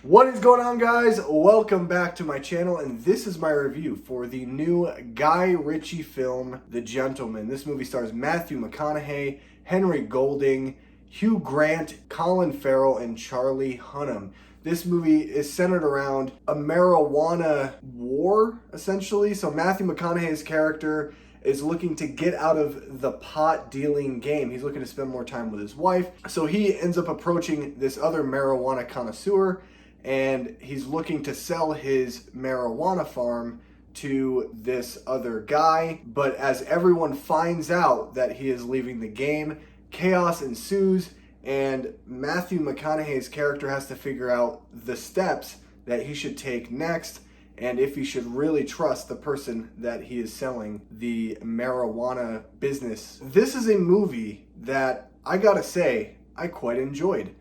What is going on, guys? Welcome back to my channel, and this is my review for the new Guy Ritchie film, The Gentleman. This movie stars Matthew McConaughey, Henry Golding, Hugh Grant, Colin Farrell, and Charlie Hunnam. This movie is centered around a marijuana war, essentially. So Matthew McConaughey's character is looking to get out of the pot dealing game. He's looking to spend more time with his wife. So he ends up approaching this other marijuana connoisseur, and he's looking to sell his marijuana farm to this other guy. But as everyone finds out that he is leaving the game, chaos ensues, and Matthew McConaughey's character has to figure out the steps that he should take next, and if he should really trust the person that he is selling the marijuana business. This is a movie that, I gotta say, I quite enjoyed.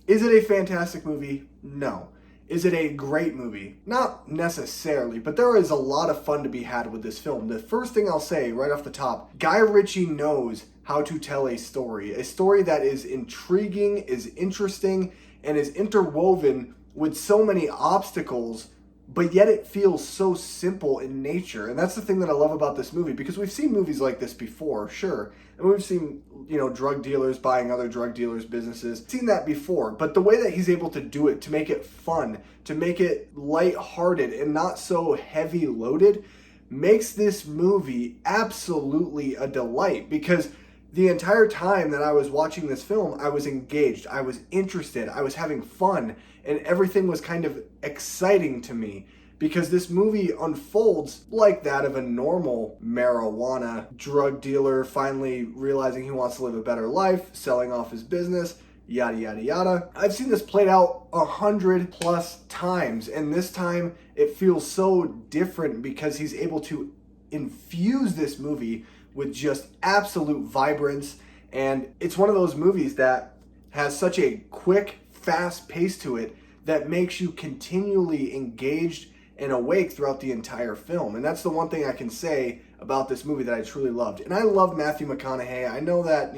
Is it a fantastic movie? No. Is it a great movie? Not necessarily, but there is a lot of fun to be had with this film. The first thing I'll say right off the top, Guy Ritchie knows how to tell a story that is intriguing, is interesting, and is interwoven with so many obstacles, but yet it feels so simple in nature. And that's the thing that I love about this movie, because we've seen movies like this before, sure. And we've seen, drug dealers buying other drug dealers' businesses. Seen that before, but the way that he's able to do it, to make it fun, to make it lighthearted and not so heavy loaded, makes this movie absolutely a delight. Because the entire time that I was watching this film, I was engaged, I was interested, I was having fun, and everything was kind of exciting to me, because this movie unfolds like that of a normal marijuana drug dealer finally realizing he wants to live a better life, selling off his business, yada yada yada. I've seen this played out 100+ times, and this time it feels so different because he's able to infuse this movie with just absolute vibrance. And it's one of those movies that has such a quick, fast pace to it that makes you continually engaged and awake throughout the entire film. And that's the one thing I can say about this movie that I truly loved. And I love Matthew McConaughey. I know that,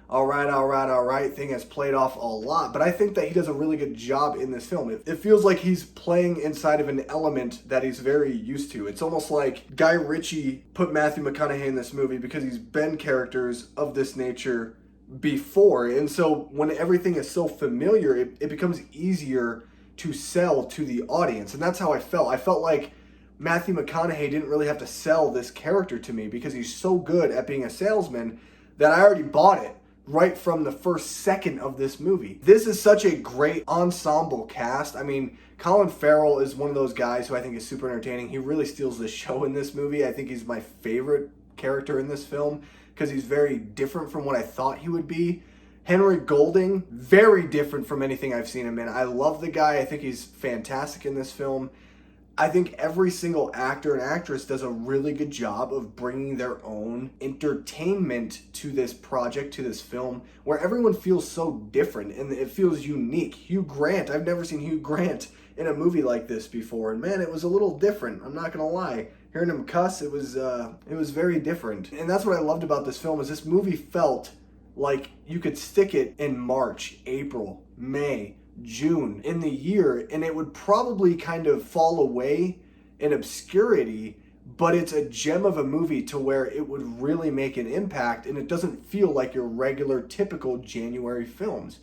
all right thing has played off a lot, but I think that he does a really good job in this film. It feels like he's playing inside of an element that he's very used to. It's almost like Guy Ritchie put Matthew McConaughey in this movie because he's been characters of this nature before. And so when everything is so familiar, it becomes easier to sell to the audience. And that's how I felt. I felt like Matthew McConaughey didn't really have to sell this character to me because he's so good at being a salesman that I already bought it right from the first second of this movie. This is such a great ensemble cast. I mean, Colin Farrell is one of those guys who I think is super entertaining. He really steals the show in this movie. I think he's my favorite character in this film because he's very different from what I thought he would be. Henry Golding, very different from anything I've seen him in. I love the guy. I think he's fantastic in this film. I think every single actor and actress does a really good job of bringing their own entertainment to this project, to this film, where everyone feels so different and it feels unique. Hugh Grant, I've never seen Hugh Grant in a movie like this before, and man, it was a little different. I'm not gonna lie. Hearing him cuss, it was very different. And that's what I loved about this film, is this movie felt like you could stick it in March, April, May, June in the year, and it would probably kind of fall away in obscurity, but it's a gem of a movie to where it would really make an impact, and it doesn't feel like your regular typical January films.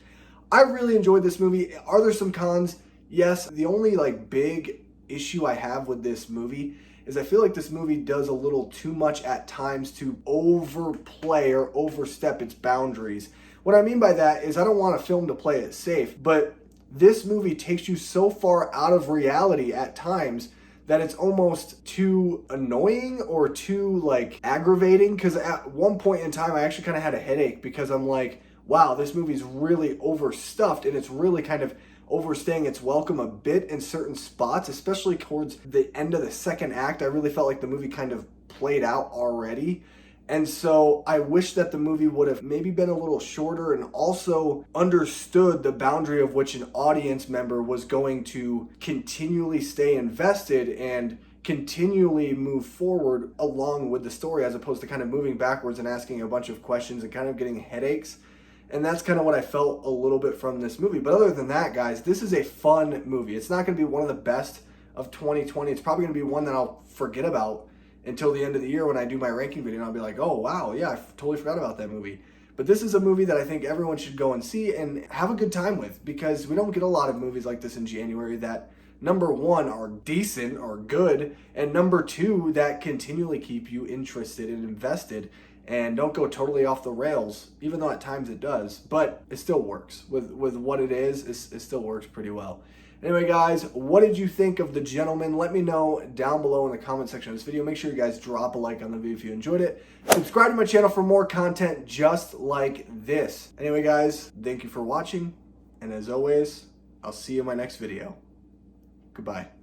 I really enjoyed this movie. Are there some cons? Yes. The only big issue I have with this movie is I feel like this movie does a little too much at times to overplay or overstep its boundaries. What I mean by that is I don't want a film to play it safe, but this movie takes you so far out of reality at times that it's almost too annoying or too aggravating, because at one point in time I actually kind of had a headache because I'm like, wow, this movie's really overstuffed and it's really kind of overstaying its welcome a bit in certain spots, especially towards the end of the second act. I really felt like the movie kind of played out already. And so I wish that the movie would have maybe been a little shorter and also understood the boundary of which an audience member was going to continually stay invested and continually move forward along with the story, as opposed to kind of moving backwards and asking a bunch of questions and kind of getting headaches. And that's kind of what I felt a little bit from this movie. But other than that, guys, this is a fun movie. It's not going to be one of the best of 2020. It's probably going to be one that I'll forget about until the end of the year when I do my ranking video. And I'll be like, oh, wow, yeah, I totally forgot about that movie. But this is a movie that I think everyone should go and see and have a good time with, because we don't get a lot of movies like this in January that, number one, are decent or good, and number two, that continually keep you interested and invested and don't go totally off the rails, even though at times it does. But it still works. With what it is, it still works pretty well. Anyway, guys, what did you think of The Gentleman? Let me know down below in the comment section of this video. Make sure you guys drop a like on the video if you enjoyed it. Subscribe to my channel for more content just like this. Anyway, guys, thank you for watching. And as always, I'll see you in my next video. Goodbye.